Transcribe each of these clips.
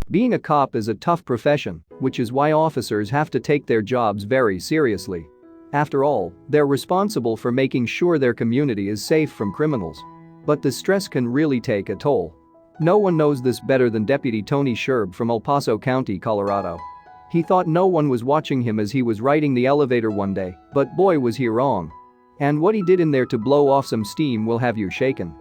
Being a cop is a tough profession, which is why officers have to take their jobs very seriously. After all, they're responsible for making sure their community is safe from criminals. But the stress can really take a toll. No one knows this better than Deputy Tony Scherb from El Paso County, Colorado. He thought no one was watching him as he was riding the elevator one day, but boy was he wrong. And what he did in there to blow off some steam will have you shaken.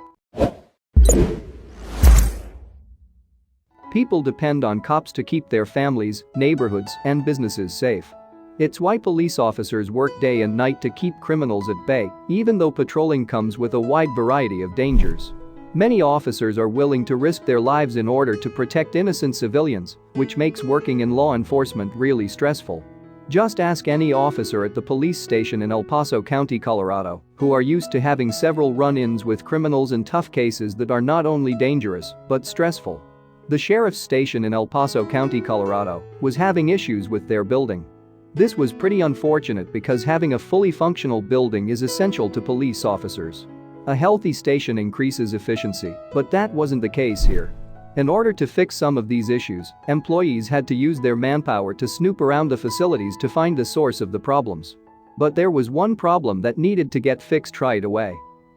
People depend on cops to keep their families, neighborhoods, and businesses safe. It's why police officers work day and night to keep criminals at bay, even though patrolling comes with a wide variety of dangers. Many officers are willing to risk their lives in order to protect innocent civilians, which makes working in law enforcement really stressful. Just ask any officer at the police station in El Paso County, Colorado, who are used to having several run-ins with criminals and tough cases that are not only dangerous, but stressful. The sheriff's station in El Paso County, Colorado, was having issues with their building. This was pretty unfortunate because having a fully functional building is essential to police officers. A healthy station increases efficiency, but that wasn't the case here. In order to fix some of these issues, employees had to use their manpower to snoop around the facilities to find the source of the problems. But there was one problem that needed to get fixed right away.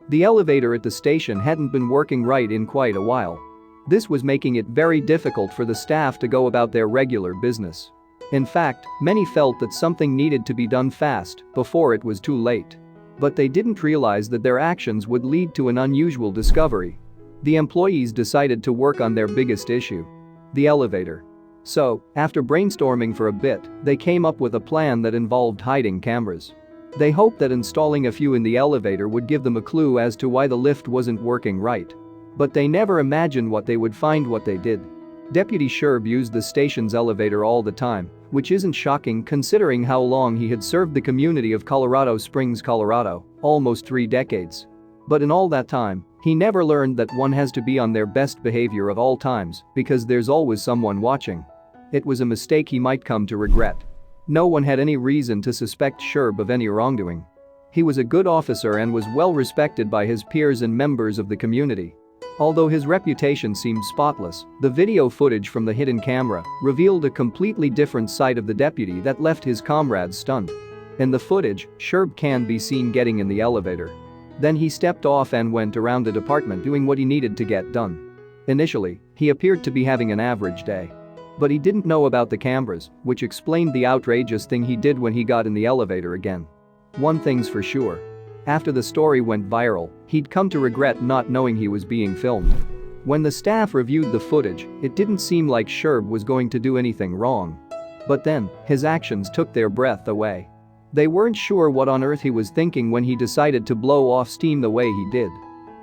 The elevator at the station hadn't been working right in quite a while. This was making it very difficult for the staff to go about their regular business. In fact, many felt that something needed to be done fast before it was too late. But they didn't realize that their actions would lead to an unusual discovery. The employees decided to work on their biggest issue: the elevator. So, after brainstorming for a bit, they came up with a plan that involved hiding cameras. They hoped that installing a few in the elevator would give them a clue as to why the lift wasn't working right. But they never imagined what they would find what they did. Deputy Scherb used the station's elevator all the time, which isn't shocking considering how long he had served the community of Colorado Springs, Colorado, almost 3 decades. But in all that time, he never learned that one has to be on their best behavior at all times because there's always someone watching. It was a mistake he might come to regret. No one had any reason to suspect Scherb of any wrongdoing. He was a good officer and was well respected by his peers and members of the community. Although his reputation seemed spotless, the video footage from the hidden camera revealed a completely different side of the deputy that left his comrades stunned. In the footage, Scherb can be seen getting in the elevator. Then he stepped off and went around the department doing what he needed to get done. Initially, he appeared to be having an average day. But he didn't know about the cameras, which explained the outrageous thing he did when he got in the elevator again. One thing's for sure. After the story went viral, he'd come to regret not knowing he was being filmed. When the staff reviewed the footage, it didn't seem like Scherb was going to do anything wrong. But then, his actions took their breath away. They weren't sure what on earth he was thinking when he decided to blow off steam the way he did.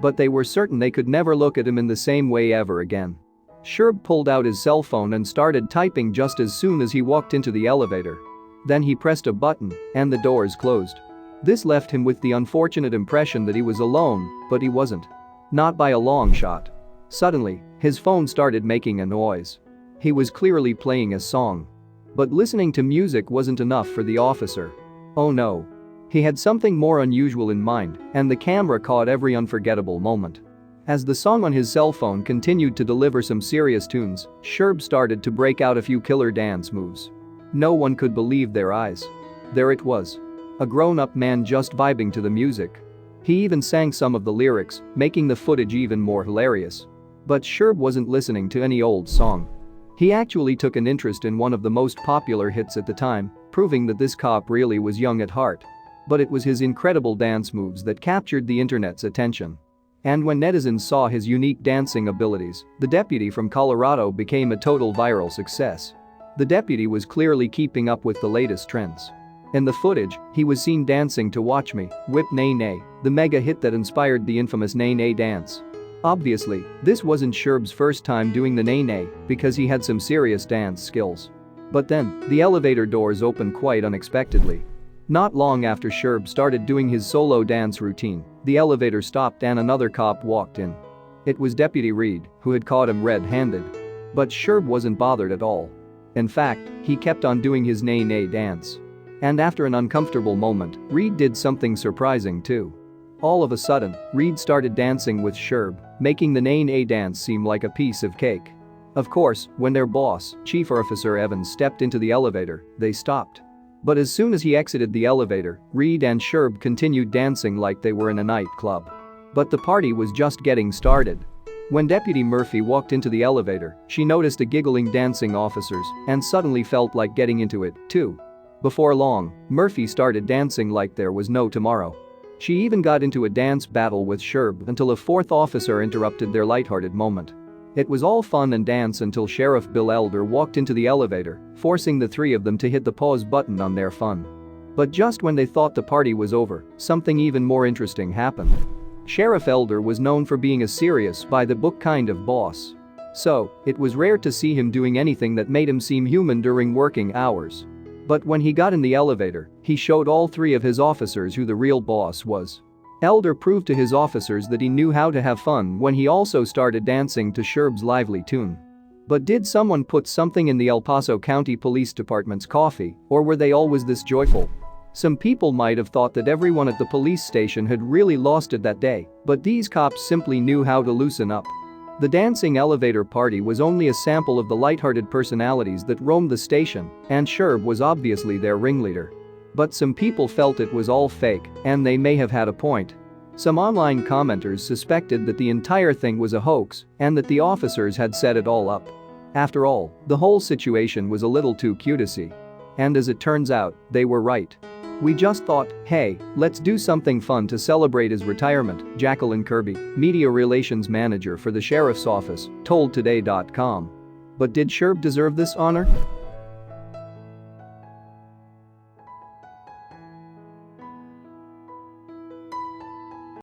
But they were certain they could never look at him in the same way ever again. Scherb pulled out his cell phone and started typing just as soon as he walked into the elevator. Then he pressed a button, and the doors closed. This left him with the unfortunate impression that he was alone, but he wasn't. Not by a long shot. Suddenly, his phone started making a noise. He was clearly playing a song. But listening to music wasn't enough for the officer. Oh no. He had something more unusual in mind, and the camera caught every unforgettable moment. As the song on his cell phone continued to deliver some serious tunes, Scherb started to break out a few killer dance moves. No one could believe their eyes. There it was. A grown-up man just vibing to the music. He even sang some of the lyrics, making the footage even more hilarious. But Scherb wasn't listening to any old song. He actually took an interest in one of the most popular hits at the time, proving that this cop really was young at heart. But it was his incredible dance moves that captured the internet's attention. And when netizens saw his unique dancing abilities, the deputy from Colorado became a total viral success. The deputy was clearly keeping up with the latest trends. In the footage, he was seen dancing to Watch Me, Whip Nay Nay, the mega hit that inspired the infamous Nay Nay dance. Obviously, this wasn't Scherb's first time doing the Nay Nay because he had some serious dance skills. But then, the elevator doors opened quite unexpectedly. Not long after Scherb started doing his solo dance routine, the elevator stopped and another cop walked in. It was Deputy Reed, who had caught him red-handed. But Scherb wasn't bothered at all. In fact, he kept on doing his Nay Nay dance. And after an uncomfortable moment, Reed did something surprising too. All of a sudden, Reed started dancing with Scherb, making the Nay Nay dance seem like a piece of cake. Of course, when their boss, Chief Officer Evans, stepped into the elevator, they stopped. But as soon as he exited the elevator, Reed and Scherb continued dancing like they were in a nightclub. But the party was just getting started. When Deputy Murphy walked into the elevator, she noticed a giggling dancing officers and suddenly felt like getting into it, too. Before long, Murphy started dancing like there was no tomorrow. She even got into a dance battle with Scherb until a fourth officer interrupted their lighthearted moment. It was all fun and dance until Sheriff Bill Elder walked into the elevator, forcing the three of them to hit the pause button on their fun. But just when they thought the party was over, something even more interesting happened. Sheriff Elder was known for being a serious, by-the-book kind of boss. So, it was rare to see him doing anything that made him seem human during working hours. But when he got in the elevator, he showed all three of his officers who the real boss was. Elder proved to his officers that he knew how to have fun when he also started dancing to Scherb's lively tune. But did someone put something in the El Paso County Police Department's coffee, or were they always this joyful? Some people might have thought that everyone at the police station had really lost it that day, but these cops simply knew how to loosen up. The dancing elevator party was only a sample of the lighthearted personalities that roamed the station, and Scherb was obviously their ringleader. But some people felt it was all fake, and they may have had a point. Some online commenters suspected that the entire thing was a hoax and that the officers had set it all up. After all, the whole situation was a little too cute to see. And as it turns out, they were right. We just thought, hey, let's do something fun to celebrate his retirement, Jacqueline Kirby, media relations manager for the sheriff's office, told Today.com. But did Scherb deserve this honor?